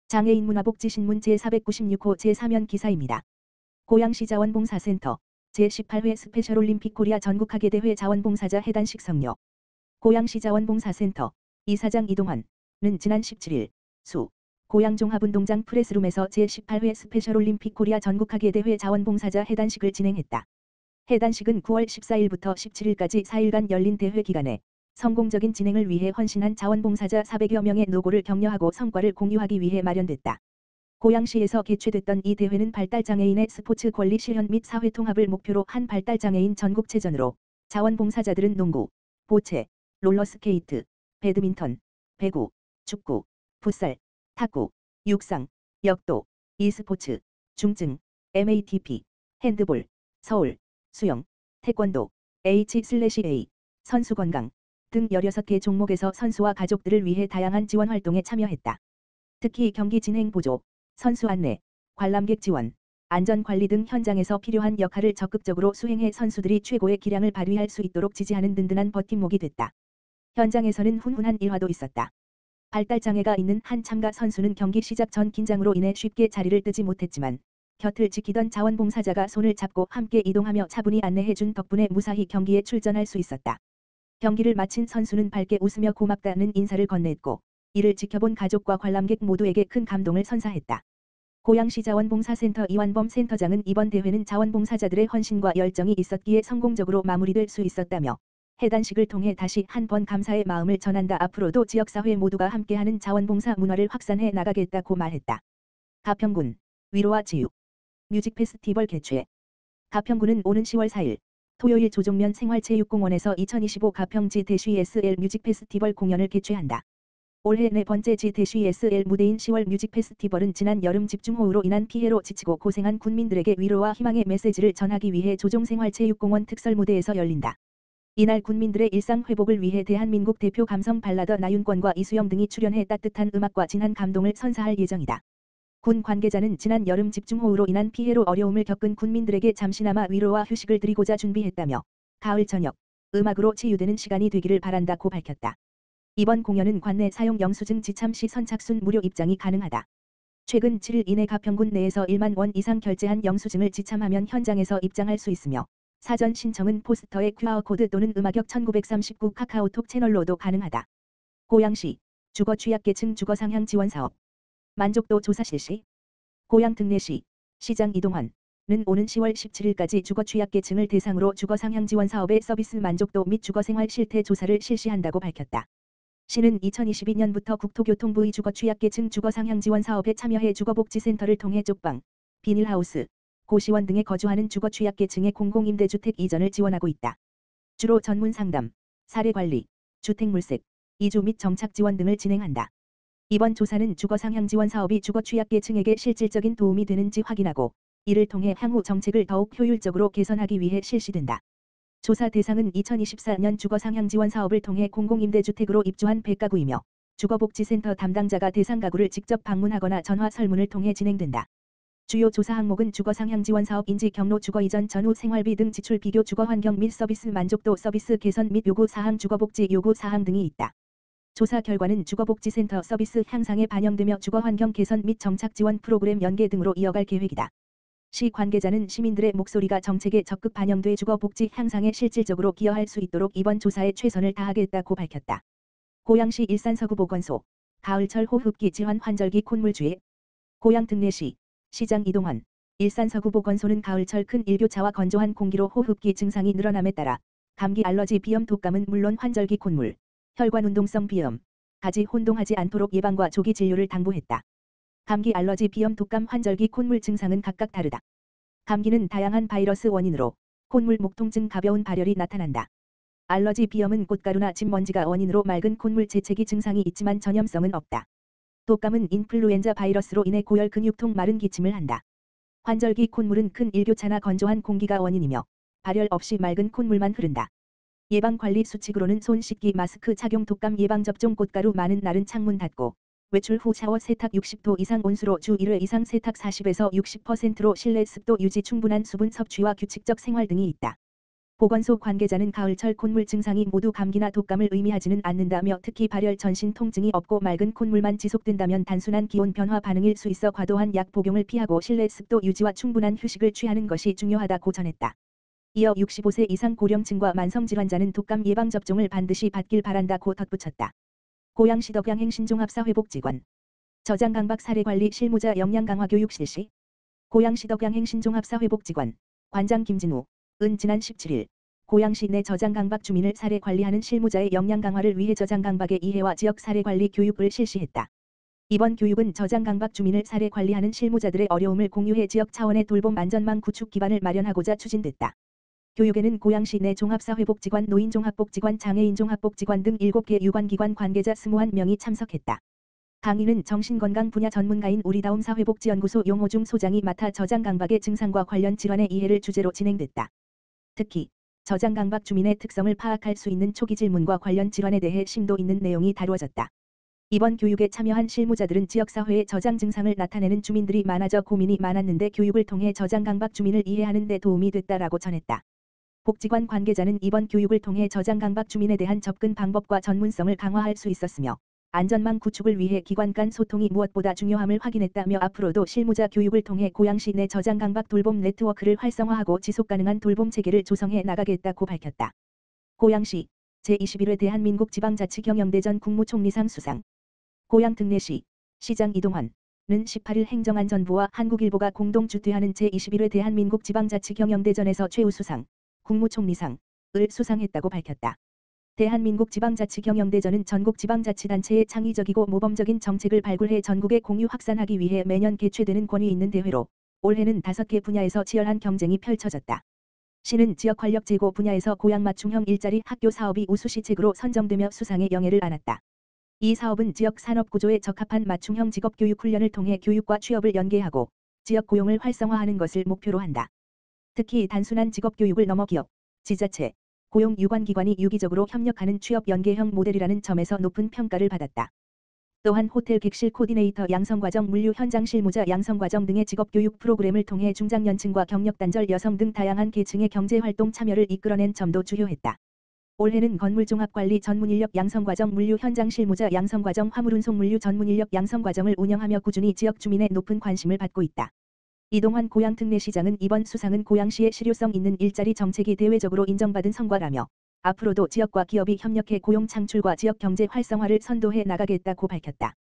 장애인 문화복지신문 제496호 제3연 기사입니다. 고양시 자원봉사센터 제18회 스페셜올림픽 코리아 전국학예대회 자원봉사자 해단식 성료. 고양시 자원봉사센터 이사장 이동환은 지난 17일 수 고양종합운동장 프레스룸에서 제18회 스페셜올림픽 코리아 전국학예대회 자원봉사자 해단식을 진행했다. 해단식은 9월 14일부터 17일까지 4일간 열린 대회 기간에 성공적인 진행을 위해 헌신한 자원봉사자 400여 명의 노고를 격려하고 성과를 공유하기 위해 마련됐다. 고양시에서 개최됐던 이 대회는 발달장애인의 스포츠 권리 실현 및 사회 통합을 목표로 한 발달장애인 전국체전으로 자원봉사자들은 농구, 보체, 롤러스케이트, 배드민턴, 배구, 축구, 풋살, 탁구, 육상, 역도, e스포츠, 중증, MATP, 핸드볼, 서울, 수영, 태권도, H/A, 선수 건강 등 16개 종목에서 선수와 가족들을 위해 다양한 지원 활동에 참여했다. 특히 경기 진행 보조, 선수 안내, 관람객 지원, 안전관리 등 현장에서 필요한 역할을 적극적으로 수행해 선수들이 최고의 기량을 발휘할 수 있도록 지지하는 든든한 버팀목이 됐다. 현장에서는 훈훈한 일화도 있었다. 발달장애가 있는 한 참가 선수는 경기 시작 전 긴장으로 인해 쉽게 자리를 뜨지 못했지만 곁을 지키던 자원봉사자가 손을 잡고 함께 이동하며 차분히 안내해준 덕분에 무사히 경기에 출전할 수 있었다. 경기를 마친 선수는 밝게 웃으며 고맙다는 인사를 건넸고 이를 지켜본 가족과 관람객 모두에게 큰 감동을 선사했다. 고양시 자원봉사센터 이완범 센터장은 이번 대회는 자원봉사자들의 헌신과 열정이 있었기에 성공적으로 마무리될 수 있었다며 해단식을 통해 다시 한번 감사의 마음을 전한다. 앞으로도 지역사회 모두가 함께하는 자원봉사 문화를 확산해 나가겠다고 말했다. 가평군 위로와 치유 뮤직 페스티벌 개최. 가평군은 오는 10월 4일 토요일 조종면 생활체육공원에서 2025 가평 G-SL 뮤직 페스티벌 공연을 개최한다. 올해 네 번째 G-SL 무대인 10월 뮤직 페스티벌은 지난 여름 집중호우로 인한 피해로 지치고 고생한 군민들에게 위로와 희망의 메시지를 전하기 위해 조종생활체육공원 특설 무대에서 열린다. 이날 군민들의 일상 회복을 위해 대한민국 대표 감성 발라더 나윤권과 이수영 등이 출연해 따뜻한 음악과 진한 감동을 선사할 예정이다. 군 관계자는 지난 여름 집중호우로 인한 피해로 어려움을 겪은 군민들에게 잠시나마 위로와 휴식을 드리고자 준비했다며 가을 저녁 음악으로 치유되는 시간이 되기를 바란다고 밝혔다. 이번 공연은 관내 사용 영수증 지참 시 선착순 무료 입장이 가능하다. 최근 7일 이내 가평군 내에서 1만 원 이상 결제한 영수증을 지참하면 현장에서 입장할 수 있으며 사전 신청은 포스터의 QR코드 또는 음악역 1939 카카오톡 채널로도 가능하다. 고양시 주거 취약계층 주거 상향 지원 사업 만족도 조사 실시. 고양 등내시 시장 이동환은 오는 10월 17일까지 주거 취약계층을 대상으로 주거 상향 지원 사업의 서비스 만족도 및 주거 생활 실태 조사를 실시한다고 밝혔다. 시는 2022년부터 국토교통부의 주거 취약계층 주거 상향 지원 사업에 참여해 주거복지센터를 통해 쪽방, 비닐하우스, 고시원 등에 거주하는 주거 취약계층의 공공임대주택 이전을 지원하고 있다. 주로 전문 상담, 사례관리, 주택물색, 이주 및 정착 지원 등을 진행한다. 이번 조사는 주거 상향 지원 사업이 주거 취약계층에게 실질적인 도움이 되는지 확인하고 이를 통해 향후 정책을 더욱 효율적으로 개선하기 위해 실시된다. 조사 대상은 2024년 주거 상향 지원 사업을 통해 공공임대주택으로 입주한 100가구이며 주거복지센터 담당자가 대상 가구를 직접 방문하거나 전화 설문을 통해 진행된다. 주요 조사 항목은 주거 상향 지원 사업 인지 경로 주거 이전 전후 생활비 등 지출 비교 주거 환경 및 서비스 만족도 서비스 개선 및 요구 사항 주거복지 요구 사항 등이 있다. 조사 결과는 주거복지센터 서비스 향상에 반영되며 주거 환경 개선 및 정착 지원 프로그램 연계 등으로 이어갈 계획이다. 시 관계자는 시민들의 목소리가 정책에 적극 반영돼 주거복지 향상에 실질적으로 기여할 수 있도록 이번 조사에 최선을 다하겠다고 밝혔다. 고양시 일산서구보건소 가을철 호흡기 질환 환절기 콧물주의. 고양 등내시 시장 이동환 일산서구보건소는 가을철 큰 일교차와 건조한 공기로 호흡기 증상이 늘어남에 따라 감기 알러지 비염 독감은 물론 환절기 콧물, 혈관운동성 비염, 가지 혼동하지 않도록 예방과 조기 진료를 당부했다. 감기 알러지 비염 독감 환절기 콧물 증상은 각각 다르다. 감기는 다양한 바이러스 원인으로 콧물 목통증 가벼운 발열이 나타난다. 알러지 비염은 꽃가루나 진먼지가 원인으로 맑은 콧물 재채기 증상이 있지만 전염성은 없다. 독감은 인플루엔자 바이러스로 인해 고열 근육통 마른 기침을 한다. 환절기 콧물은 큰 일교차나 건조한 공기가 원인이며 발열 없이 맑은 콧물만 흐른다. 예방관리 수칙으로는 손 씻기 마스크 착용 독감 예방접종 꽃가루 많은 날은 창문 닫고 외출 후 샤워 세탁 60도 이상 온수로 주 1회 이상 세탁 40에서 60%로 실내 습도 유지 충분한 수분 섭취와 규칙적 생활 등이 있다. 보건소 관계자는 가을철 콧물 증상이 모두 감기나 독감을 의미하지는 않는다며 특히 발열, 전신 통증이 없고 맑은 콧물만 지속된다면 단순한 기온 변화 반응일 수 있어 과도한 약 복용을 피하고 실내 습도 유지와 충분한 휴식을 취하는 것이 중요하다고 전했다. 이어 65세 이상 고령층과 만성질환자는 독감 예방접종을 반드시 받길 바란다고 덧붙였다. 고양시 덕양행신종합사회복지관 저장강박 사례관리 실무자 역량강화 교육 실시. 고양시 덕양행신종합사회복지관 관장 김진우 은 지난 17일 고양시 내 저장강박 주민을 사례 관리하는 실무자의 역량 강화를 위해 저장강박의 이해와 지역 사례 관리 교육을 실시했다. 이번 교육은 저장강박 주민을 사례 관리하는 실무자들의 어려움을 공유해 지역 차원의 돌봄 안전망 구축 기반을 마련하고자 추진됐다. 교육에는 고양시 내 종합사회복지관, 노인종합복지관, 장애인종합복지관 등 7개 유관기관 관계자 21명이 참석했다. 강의는 정신건강 분야 전문가인 우리다움 사회복지연구소 용호중 소장이 맡아 저장강박의 증상과 관련 질환의 이해를 주제로 진행됐다. 특히 저장강박 주민의 특성을 파악할 수 있는 초기 질문과 관련 질환에 대해 심도 있는 내용이 다루어졌다. 이번 교육에 참여한 실무자들은 지역사회에 저장 증상을 나타내는 주민들이 많아져 고민이 많았는데 교육을 통해 저장강박 주민을 이해하는 데 도움이 됐다라고 전했다. 복지관 관계자는 이번 교육을 통해 저장강박 주민에 대한 접근 방법과 전문성을 강화할 수 있었으며 안전망 구축을 위해 기관 간 소통이 무엇보다 중요함을 확인했다며 앞으로도 실무자 교육을 통해 고양시 내 저장강박 돌봄 네트워크를 활성화하고 지속가능한 돌봄 체계를 조성해 나가겠다고 밝혔다. 고양시 제21회 대한민국 지방자치경영대전 국무총리상 수상 고양특례시 시장 이동환은 18일 행정안전부와 한국일보가 공동 주최하는 제21회 대한민국 지방자치경영대전에서 최우수상 국무총리상을 수상했다고 밝혔다. 대한민국 지방자치경영대전은 전국 지방자치단체의 창의적이고 모범적인 정책을 발굴해 전국에 공유 확산하기 위해 매년 개최되는 권위 있는 대회로 올해는 5개 분야에서 치열한 경쟁이 펼쳐졌다. 시는 지역 활력 제고 분야에서 고양 맞춤형 일자리 학교 사업이 우수시책으로 선정되며 수상의 영예를 안았다. 이 사업은 지역 산업 구조에 적합한 맞춤형 직업교육 훈련을 통해 교육과 취업을 연계하고 지역 고용을 활성화하는 것을 목표로 한다. 특히 단순한 직업교육을 넘어 기업, 지자체, 고용 유관기관이 유기적으로 협력하는 취업 연계형 모델이라는 점에서 높은 평가를 받았다. 또한 호텔 객실 코디네이터 양성과정 물류 현장 실무자 양성과정 등의 직업교육 프로그램을 통해 중장년층과 경력단절 여성 등 다양한 계층의 경제활동 참여를 이끌어낸 점도 주요했다. 올해는 건물종합관리 전문인력 양성과정 물류 현장 실무자 양성과정 화물운송 물류 전문인력 양성과정을 운영하며 꾸준히 지역 주민의 높은 관심을 받고 있다. 이동환 고양특례시장은 이번 수상은 고양시의 실효성 있는 일자리 정책이 대외적으로 인정받은 성과라며 앞으로도 지역과 기업이 협력해 고용 창출과 지역 경제 활성화를 선도해 나가겠다고 밝혔다.